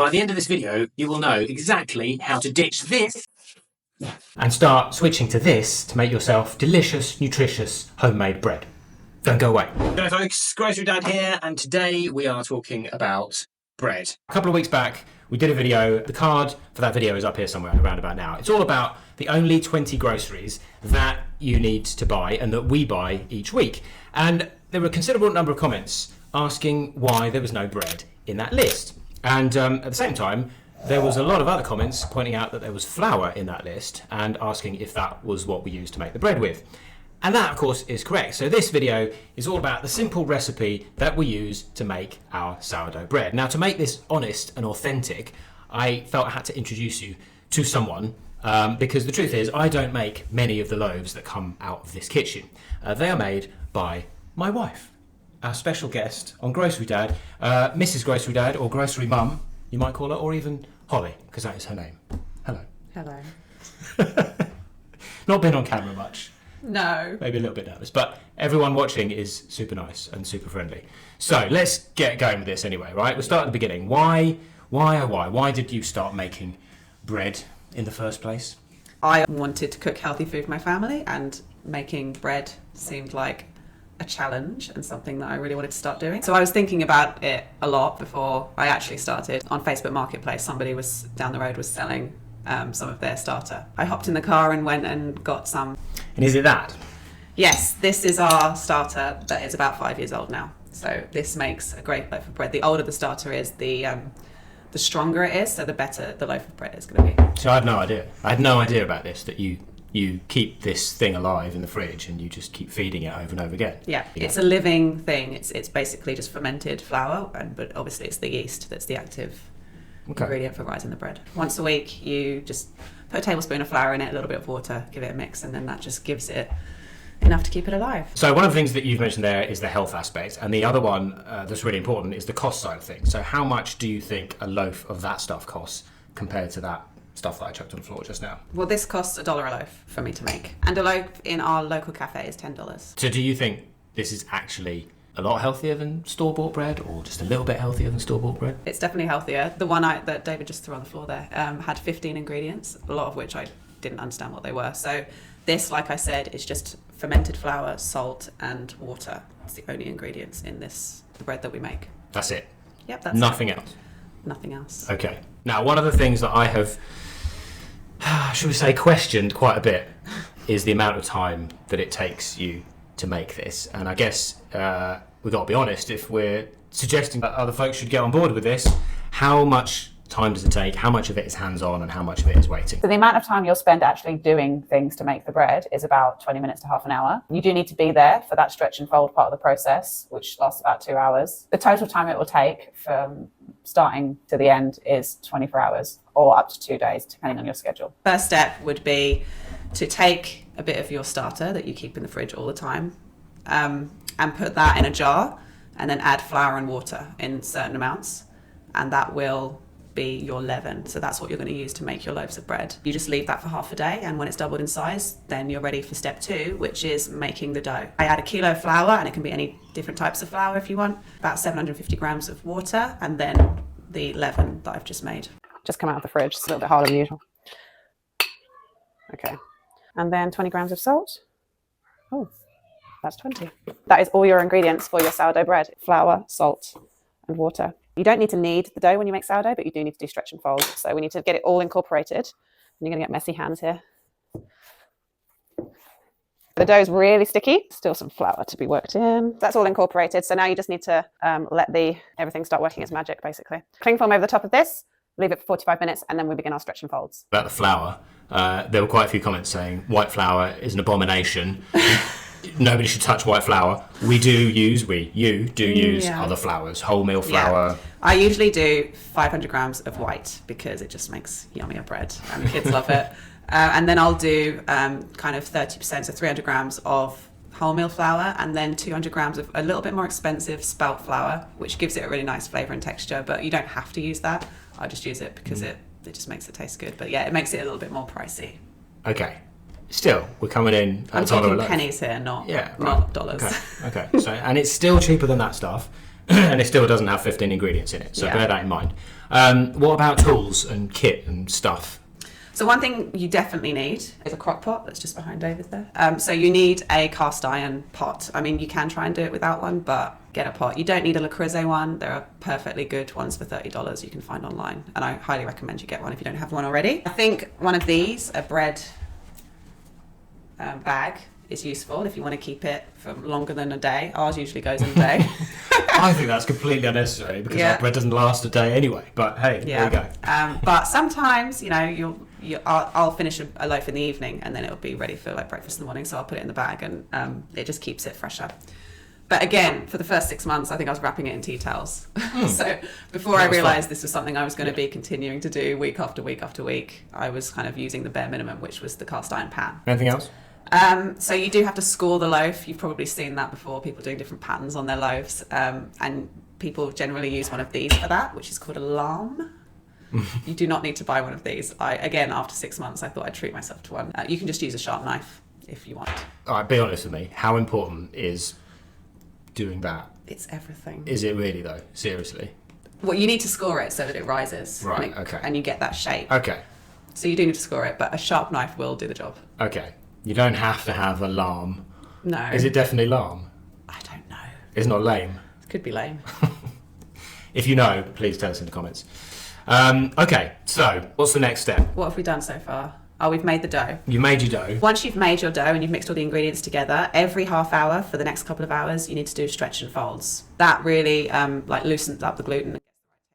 By the end of this video, you will know exactly how to ditch this and start switching to this to make yourself delicious, nutritious, homemade bread. Don't go away. Hello folks, Grocery Dad here, and today we are talking about bread. A couple of weeks back, we did a video. The card for that video is up here somewhere around about now. It's all about the only 20 groceries that you need to buy and that we buy each week. And there were a considerable number of comments asking why there was no bread in that list. And at the same time, there was a lot of other comments pointing out that there was flour in that list and asking if that was what we used to make the bread with. And that, of course, is correct. So this video is all about the simple recipe that we use to make our sourdough bread. Now, to make this honest and authentic, I felt I had to introduce you to someone because the truth is I don't make many of the loaves that come out of this kitchen. They are made by my wife, our special guest on Grocery Dad, Mrs. Grocery Dad, or Grocery Mum, you might call her, or even Hollie, because that is her name. Hello. Hello. Not been on camera much. No. Maybe a little bit nervous, but everyone watching is super nice and super friendly. So let's get going with this anyway, right? We'll start at the beginning. Why did you start making bread in the first place? I wanted to cook healthy food for my family, and making bread seemed like a challenge and something that I really wanted to start doing. So I was thinking about it a lot before I actually started. On Facebook Marketplace, somebody was down the road was selling some of their starter. I hopped in the car and went and got some. And is it that? Yes, this is our starter that is about 5 years old now. So this makes a great loaf of bread. The older the starter is, the stronger it is, so the better the loaf of bread is going to be. So I had no idea. I had no idea about this, that you keep this thing alive in the fridge and you just keep feeding it over and over again. Yeah, it's a living thing. It's basically just fermented flour, but obviously it's the yeast that's the active ingredient for rising the bread. Once a week, you just put a tablespoon of flour in it, a little bit of water, give it a mix, and then that just gives it enough to keep it alive. So one of the things that you've mentioned there is the health aspect, and the other one that's really important is the cost side of things. So how much do you think a loaf of that stuff costs compared to that stuff that I chucked on the floor just now? Well, this costs $1 a loaf for me to make, and a loaf in our local cafe is $10. So do you think this is actually a lot healthier than store-bought bread, or just a little bit healthier than store-bought bread? It's definitely healthier. The one that David just threw on the floor there had 15 ingredients, a lot of which I didn't understand what they were. So this, like I said, is just fermented flour, salt, and water. It's the only ingredients in the bread that we make. That's it? Yep, that's Nothing else? Nothing else. Okay. Now, one of the things that I have, should we say, questioned quite a bit is the amount of time that it takes you to make this. And I guess we've got to be honest, if we're suggesting that other folks should get on board with this, how much time does it take? How much of it is hands-on and how much of it is waiting? So the amount of time you'll spend actually doing things to make the bread is about 20 minutes to half an hour. You do need to be there for that stretch and fold part of the process, which lasts about 2 hours. The total time it will take from starting to the end is 24 hours or up to 2 days, depending on your schedule. First step would be to take a bit of your starter that you keep in the fridge all the time and put that in a jar, and then add flour and water in certain amounts, and that will be your leaven. So that's what you're going to use to make your loaves of bread. You just leave that for half a day, and when it's doubled in size, then you're ready for step 2, which is making the dough. I add a kilo of flour, and it can be any different types of flour if you want, about 750 grams of water, and then the leaven that I've just made. Just come out of the fridge. It's a little bit harder than usual. Okay. And then 20 grams of salt. Oh, that's 20. That is all your ingredients for your sourdough bread: flour, salt, and water. You don't need to knead the dough when you make sourdough, but you do need to do stretch and fold. So we need to get it all incorporated. And you're going to get messy hands here. The dough is really sticky. Still some flour to be worked in. That's all incorporated. So now you just need to let everything start working its magic, basically. Cling film over the top of this, leave it for 45 minutes, and then we begin our stretch and folds. About the flour, there were quite a few comments saying white flour is an abomination. Nobody should touch white flour. You do use other flours, wholemeal flour. Yeah. I usually do 500 grams of white because it just makes yummier bread and the kids love it. And then I'll do kind of 30%, so 300 grams of wholemeal flour, and then 200 grams of a little bit more expensive spelt flour, which gives it a really nice flavour and texture, but you don't have to use that. I just use it because it just makes it taste good. But yeah, it makes it a little bit more pricey. Okay. Still, we're coming in at I'm talking pennies here, not dollars. Okay. So, and it's still cheaper than that stuff, and it still doesn't have 15 ingredients in it. So bear that in mind. What about tools and kit and stuff? So one thing you definitely need is a crock pot that's just behind David there. So you need a cast iron pot. I mean, you can try and do it without one, but get a pot. You don't need a Le Creuset one. There are perfectly good ones for $30 you can find online. And I highly recommend you get one if you don't have one already. I think one of these, a bread bag, is useful if you want to keep it for longer than a day. Ours usually goes in a day. I think that's completely unnecessary because our bread doesn't last a day anyway. But hey, there you go. But sometimes, I'll finish a loaf in the evening and then it'll be ready for like breakfast in the morning. So I'll put it in the bag and it just keeps it fresher. But again, for the first 6 months, I think I was wrapping it in tea towels. So before I realised this was something I was going to be continuing to do week after week after week, I was kind of using the bare minimum, which was the cast iron pan. Anything else? So you do have to score the loaf. You've probably seen that before, people doing different patterns on their loaves. And people generally use one of these for that, which is called a lame. You do not need to buy one of these. Again, after 6 months, I thought I'd treat myself to one. You can just use a sharp knife if you want. All right, be honest with me. How important is doing that? It's everything. Is it really though? Seriously? Well, you need to score it so that it rises. Right, okay. And you get that shape. Okay. So you do need to score it, but a sharp knife will do the job. Okay. You don't have to have a lame. No. Is it definitely lame? I don't know. It's not lame. It could be lame. If you know, please tell us in the comments. Okay, so what's the next step? What have we done so far? Oh, we've made the dough. You made your dough. Once you've made your dough and you've mixed all the ingredients together, every half hour for the next couple of hours, you need to do stretch and folds. That really loosens up the gluten.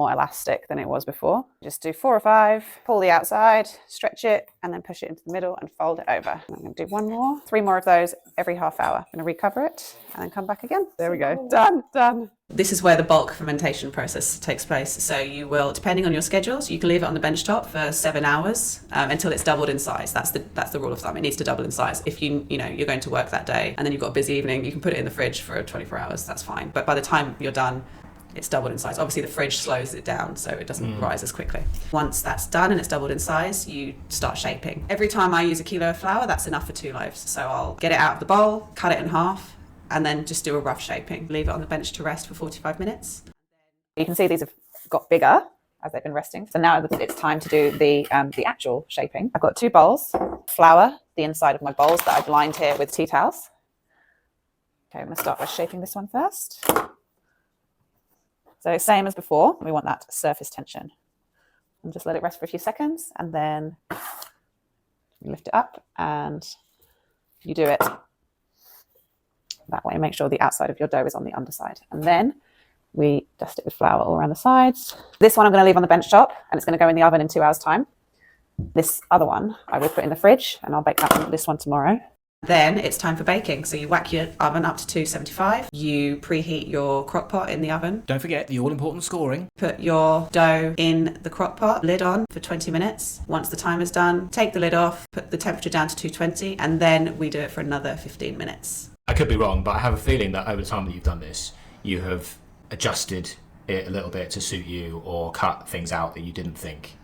More elastic than it was before. Just do 4 or 5, pull the outside, stretch it, and then push it into the middle and fold it over. I'm going to do 1 more, 3 more of those every half hour. I'm going to recover it and then come back again. There we go. Done. This is where the bulk fermentation process takes place. So you will, depending on your schedules, you can leave it on the bench top for 7 hours until it's doubled in size. That's the rule of thumb. It needs to double in size. If you're going to work that day and then you've got a busy evening, you can put it in the fridge for 24 hours. That's fine. But by the time you're done, it's doubled in size. Obviously the fridge slows it down so it doesn't rise as quickly. Once that's done and it's doubled in size, you start shaping. Every time I use a kilo of flour, that's enough for 2 loaves. So I'll get it out of the bowl, cut it in half, and then just do a rough shaping. Leave it on the bench to rest for 45 minutes. You can see these have got bigger as they've been resting. So now it's time to do the actual shaping. I've got 2 bowls, flour, the inside of my bowls that I've lined here with tea towels. Okay, I'm going to start by shaping this one first. So same as before, we want that surface tension. And just let it rest for a few seconds and then lift it up and you do it that way. Make sure the outside of your dough is on the underside. And then we dust it with flour all around the sides. This one I'm going to leave on the bench top and it's going to go in the oven in 2 hours time. This other one I will put in the fridge and I'll bake this one tomorrow. Then it's time for baking. So you whack your oven up to 275. You preheat your crock pot in the oven. Don't forget the all-important scoring. Put your dough in the crock pot, lid on for 20 minutes. Once the timer's done, take the lid off, put the temperature down to 220, and then we do it for another 15 minutes. I could be wrong, but I have a feeling that over the time that you've done this, you have adjusted it a little bit to suit you or cut things out that you didn't think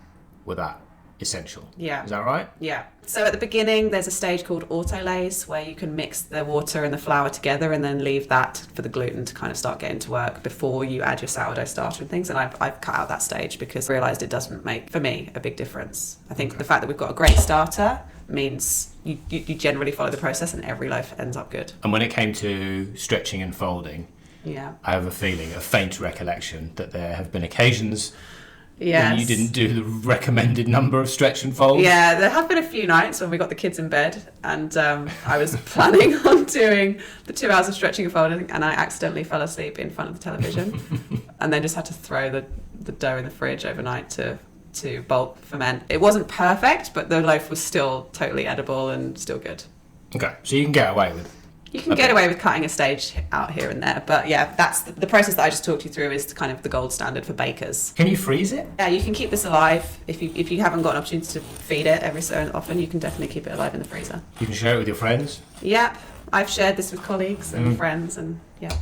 were that essential. Yeah. Is that right? Yeah. So at the beginning, there's a stage called autolaze where you can mix the water and the flour together and then leave that for the gluten to kind of start getting to work before you add your sourdough starter and things. And I've cut out that stage because I realised it doesn't make, for me, a big difference. I think the fact that we've got a great starter means you generally follow the process and every loaf ends up good. And when it came to stretching and folding, yeah, I have a faint recollection that there have been occasions yes, when you didn't do the recommended number of stretch and folds. Yeah, there have been a few nights when we got the kids in bed and I was planning on doing the 2 hours of stretching and folding and I accidentally fell asleep in front of the television and then just had to throw the dough in the fridge overnight to bulk ferment. It wasn't perfect, but the loaf was still totally edible and still good. Okay, so you can get away with get away with cutting a stage out here and there, but yeah, that's the process that I just talked you through is kind of the gold standard for bakers. Can you freeze it? Yeah, you can keep this alive. If you haven't got an opportunity to feed it every so often, you can definitely keep it alive in the freezer. You can share it with your friends? Yeah, I've shared this with colleagues and friends and yeah.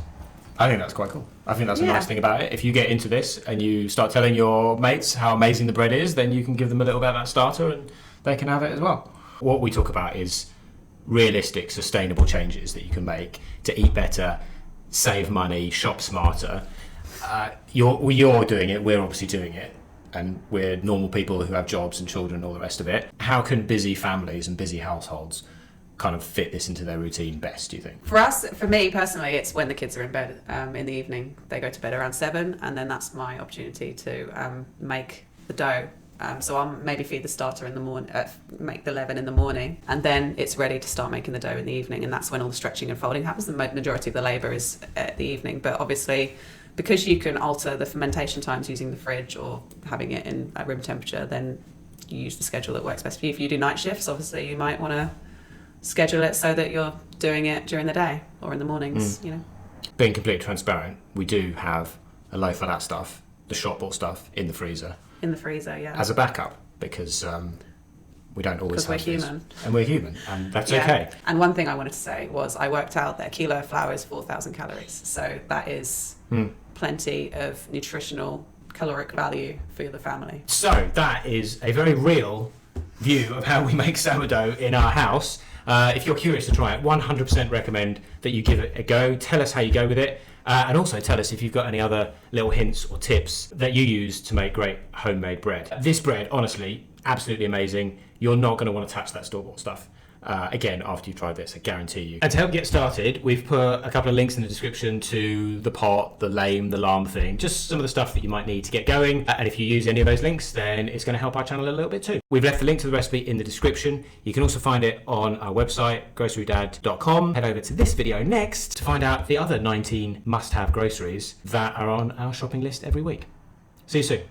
I think that's quite cool. I think that's a nice thing about it. If you get into this and you start telling your mates how amazing the bread is, then you can give them a little bit of that starter and they can have it as well. What we talk about is realistic, sustainable changes that you can make to eat better, save money, shop smarter, You're doing it, we're obviously doing it, and we're normal people who have jobs and children and all the rest of it. How can busy families and busy households kind of fit this into their routine best, do you think? For me personally, it's when the kids are in bed in the evening. They go to bed around 7, and then that's my opportunity to make the dough. So I'll maybe feed the starter in the morning, make the leaven in the morning, and then it's ready to start making the dough in the evening, and that's when all the stretching and folding happens. The majority of the labour is at the evening, but obviously because you can alter the fermentation times using the fridge or having it in at room temperature, then you use the schedule that works best for you. If you do night shifts, obviously you might want to schedule it so that you're doing it during the day or in the mornings, you know. Being completely transparent, we do have a loaf of that stuff, the shop bought stuff, in the freezer. In the freezer, yeah. As a backup, because we don't always have Because we're human. And we're human, and that's okay. And one thing I wanted to say was I worked out that a kilo of flour is 4,000 calories. So that is plenty of nutritional caloric value for the family. So that is a very real view of how we make sourdough in our house. If you're curious to try it, 100% recommend that you give it a go. Tell us how you go with it. And also tell us if you've got any other little hints or tips that you use to make great homemade bread. This bread, honestly, absolutely amazing. You're not going to want to touch that store-bought stuff again after you've tried this, I guarantee you. And to help get started, we've put a couple of links in the description to the pot, the lame, the lamb thing, just some of the stuff that you might need to get going. And if you use any of those links, then it's going to help our channel a little bit too. We've left the link to the recipe in the description. You can also find it on our website, grocerydad.com. Head over to this video next to find out the other 19 must-have groceries that are on our shopping list every week. See you soon.